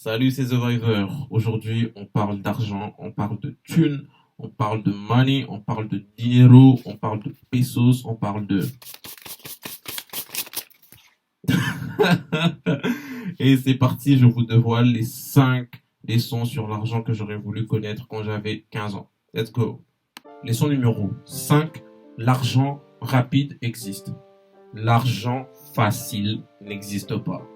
Salut, c'est Survivor. Aujourd'hui, on parle d'argent, on parle de thunes, on parle de money, on parle de dinero, on parle de pesos, on parle de... Et c'est parti, je vous dévoile les 5 leçons sur l'argent que j'aurais voulu connaître quand j'avais 15 ans. Let's go. Leçon numéro 5. L'argent rapide existe. L'argent facile n'existe pas.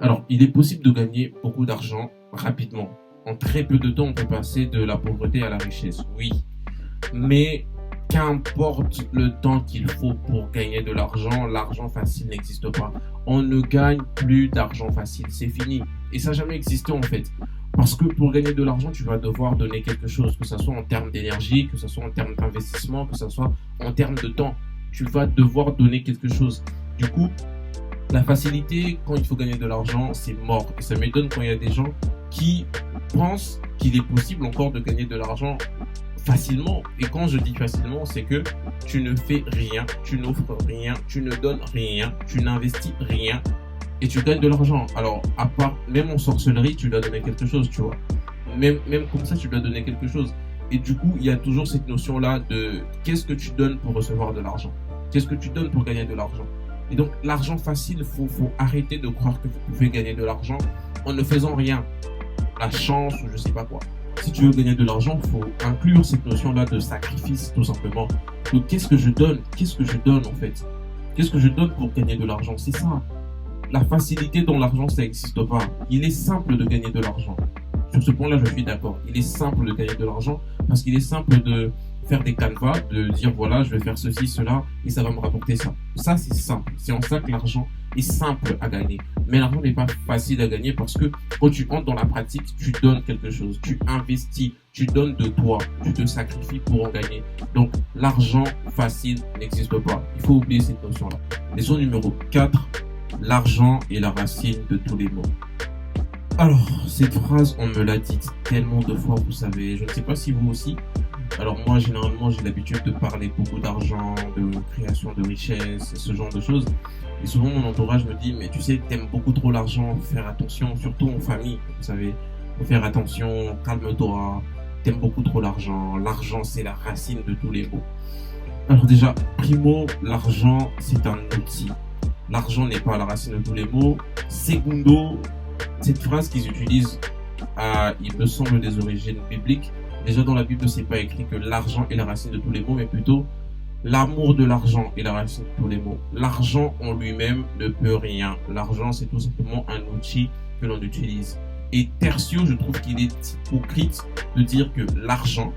Alors, il est possible de gagner beaucoup d'argent rapidement. En très peu de temps, on peut passer de la pauvreté à la richesse, oui. Mais qu'importe le temps qu'il faut pour gagner de l'argent facile n'existe pas. On ne gagne plus d'argent facile, c'est fini. Et ça n'a jamais existé en fait. Parce que pour gagner de l'argent, tu vas devoir donner quelque chose, que ce soit en termes d'énergie, que ce soit en termes d'investissement, que ce soit en termes de temps. Tu vas devoir donner quelque chose. Du coup, la facilité, quand il faut gagner de l'argent, c'est mort. Et ça m'étonne quand il y a des gens qui pensent qu'il est possible encore de gagner de l'argent facilement. Et quand je dis facilement, c'est que tu ne fais rien, tu n'offres rien, tu ne donnes rien, tu n'investis rien et tu gagnes de l'argent. Alors, à part, même en sorcellerie, tu dois donner quelque chose, tu vois. Même comme ça, tu dois donner quelque chose. Et du coup, il y a toujours cette notion-là de qu'est-ce que tu donnes pour recevoir de l'argent? Qu'est-ce que tu donnes pour gagner de l'argent? Et donc, l'argent facile, faut arrêter de croire que vous pouvez gagner de l'argent en ne faisant rien. La chance ou je sais pas quoi. Si tu veux gagner de l'argent, il faut inclure cette notion-là de sacrifice, tout simplement. Donc, qu'est-ce que je donne? Qu'est-ce que je donne, en fait? Qu'est-ce que je donne pour gagner de l'argent? C'est ça. La facilité dans l'argent, ça n'existe pas. Il est simple de gagner de l'argent. Sur ce point-là, je suis d'accord. Il est simple de gagner de l'argent parce qu'il est simple de faire des canevas, de dire voilà, je vais faire ceci, cela, et ça va me rapporter ça. Ça, c'est simple. C'est en ça que l'argent est simple à gagner. Mais l'argent n'est pas facile à gagner parce que quand tu entres dans la pratique, tu donnes quelque chose, tu investis, tu donnes de toi, tu te sacrifies pour en gagner. Donc, l'argent facile n'existe pas. Il faut oublier cette notion-là. Leçon numéro 4, l'argent est la racine de tous les maux. Alors, cette phrase, on me l'a dite tellement de fois, vous savez. Je ne sais pas si vous aussi. Alors moi, généralement, j'ai l'habitude de parler beaucoup d'argent, de création de richesse, ce genre de choses. Et souvent, mon entourage me dit, mais tu sais, t'aimes beaucoup trop l'argent, faut faire attention, surtout en famille, vous savez. Faut faire attention, calme-toi, t'aimes beaucoup trop l'argent. L'argent, c'est la racine de tous les maux. Alors déjà, primo, l'argent, c'est un outil. L'argent n'est pas la racine de tous les maux. Secondo, cette phrase qu'ils utilisent il me semble, des origines bibliques. Déjà, dans la Bible, c'est pas écrit que l'argent est la racine de tous les maux, mais plutôt l'amour de l'argent est la racine de tous les maux. L'argent en lui-même ne peut rien. L'argent, c'est tout simplement un outil que l'on utilise. Et tertio, je trouve qu'il est hypocrite de dire que l'argent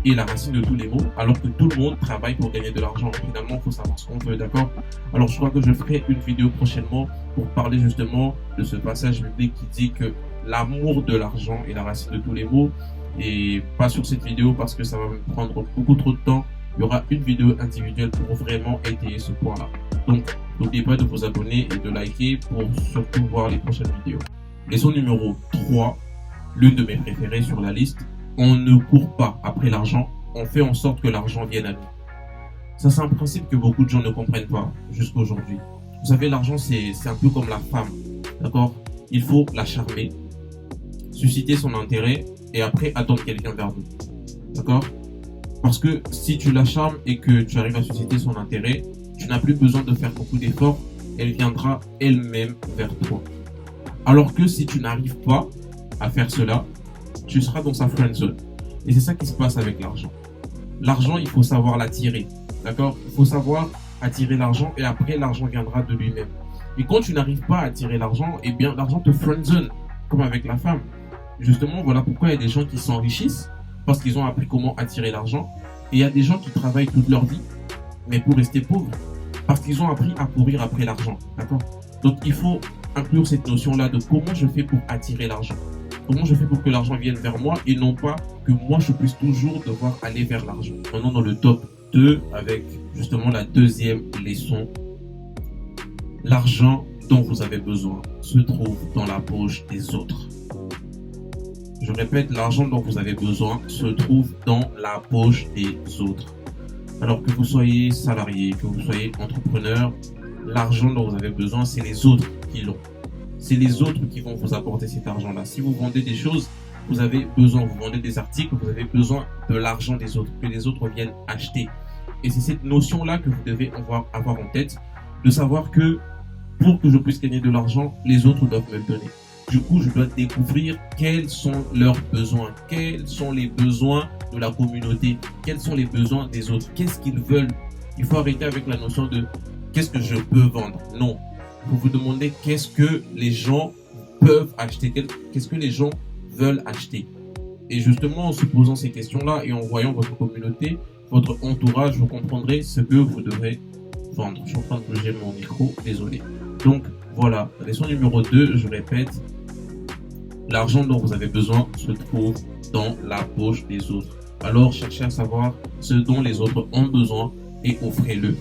est la racine de tous les maux, alors que tout le monde travaille pour gagner de l'argent. Finalement, il faut savoir ce qu'on veut, d'accord? Alors, je crois que je ferai une vidéo prochainement pour parler justement de ce passage biblique qui dit que l'amour de l'argent est la racine de tous les maux. Et pas sur cette vidéo parce que ça va me prendre beaucoup trop de temps. Il y aura une vidéo individuelle pour vraiment étayer ce point-là. Donc, n'oubliez pas de vous abonner et de liker pour surtout voir les prochaines vidéos. Leçon numéro 3, l'une de mes préférées sur la liste. On ne court pas après l'argent, on fait en sorte que l'argent vienne à nous. Ça, c'est un principe que beaucoup de gens ne comprennent pas jusqu'à aujourd'hui. Vous savez, l'argent, c'est un peu comme la femme, d'accord? Il faut la charmer, susciter son intérêt et après attendre quelqu'un vers nous, d'accord? Parce que si tu la charmes et que tu arrives à susciter son intérêt, tu n'as plus besoin de faire beaucoup d'efforts, elle viendra elle-même vers toi. Alors que si tu n'arrives pas à faire cela, tu seras dans sa friend zone. Et c'est ça qui se passe avec l'argent. L'argent, il faut savoir l'attirer, d'accord? Il faut savoir attirer l'argent et après l'argent viendra de lui-même. Et quand tu n'arrives pas à attirer l'argent, eh bien l'argent te friend zone, comme avec la femme. Justement, voilà pourquoi il y a des gens qui s'enrichissent parce qu'ils ont appris comment attirer l'argent. Et il y a des gens qui travaillent toute leur vie, mais pour rester pauvres, parce qu'ils ont appris à courir après l'argent. D'accord? Donc, il faut inclure cette notion-là de comment je fais pour attirer l'argent. Comment je fais pour que l'argent vienne vers moi et non pas que moi, je puisse toujours devoir aller vers l'argent. Maintenant, dans le top 2, avec justement la deuxième leçon, l'argent dont vous avez besoin se trouve dans la poche des autres. Je répète, l'argent dont vous avez besoin se trouve dans la poche des autres. Alors que vous soyez salarié, que vous soyez entrepreneur, l'argent dont vous avez besoin, c'est les autres qui l'ont. c'est les autres qui vont vous apporter cet argent-là. Si vous vendez des choses, vous avez besoin, vous vendez des articles, vous avez besoin de l'argent des autres, que les autres viennent acheter. Et c'est cette notion-là que vous devez avoir en tête, de savoir que pour que je puisse gagner de l'argent, les autres doivent me le donner. Du coup, je dois découvrir quels sont leurs besoins, quels sont les besoins de la communauté, quels sont les besoins des autres, qu'est-ce qu'ils veulent. Il faut arrêter avec la notion de qu'est-ce que je peux vendre. Non, il faut vous demander qu'est-ce que les gens peuvent acheter, qu'est-ce que les gens veulent acheter. Et justement, en se posant ces questions-là et en voyant votre communauté, votre entourage, vous comprendrez ce que vous devrez vendre. Je suis en train de bouger mon micro, désolé. Donc voilà, leçon numéro 2, je répète, l'argent dont vous avez besoin se trouve dans la poche des autres. Alors cherchez à savoir ce dont les autres ont besoin et offrez-le.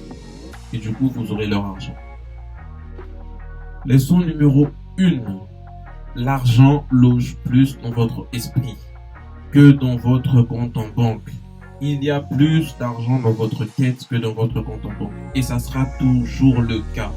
Et du coup, vous aurez leur argent. Leçon numéro 1. L'argent loge plus dans votre esprit que dans votre compte en banque. Il y a plus d'argent dans votre tête que dans votre compte en banque. Et ça sera toujours le cas.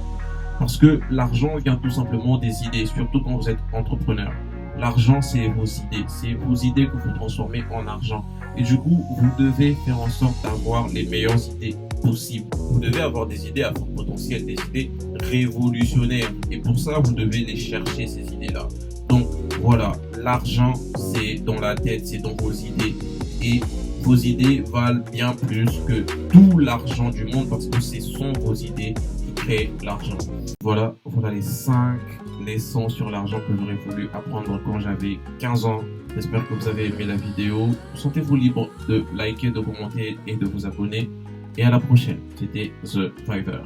Parce que l'argent vient tout simplement des idées, surtout quand vous êtes entrepreneur. L'argent, c'est vos idées. C'est vos idées que vous transformez en argent. Et du coup, vous devez faire en sorte d'avoir les meilleures idées possibles. Vous devez avoir des idées à fort potentiel, des idées révolutionnaires. Et pour ça, vous devez les chercher, ces idées-là. Donc, voilà, l'argent, c'est dans la tête, c'est dans vos idées. Et vos idées valent bien plus que tout l'argent du monde parce que ce sont vos idées qui créent l'argent. Voilà les 5 leçons sur l'argent que j'aurais voulu apprendre quand j'avais 15 ans. J'espère que vous avez aimé la vidéo. Sentez-vous libre de liker, de commenter et de vous abonner. Et à la prochaine. C'était The Fiverr.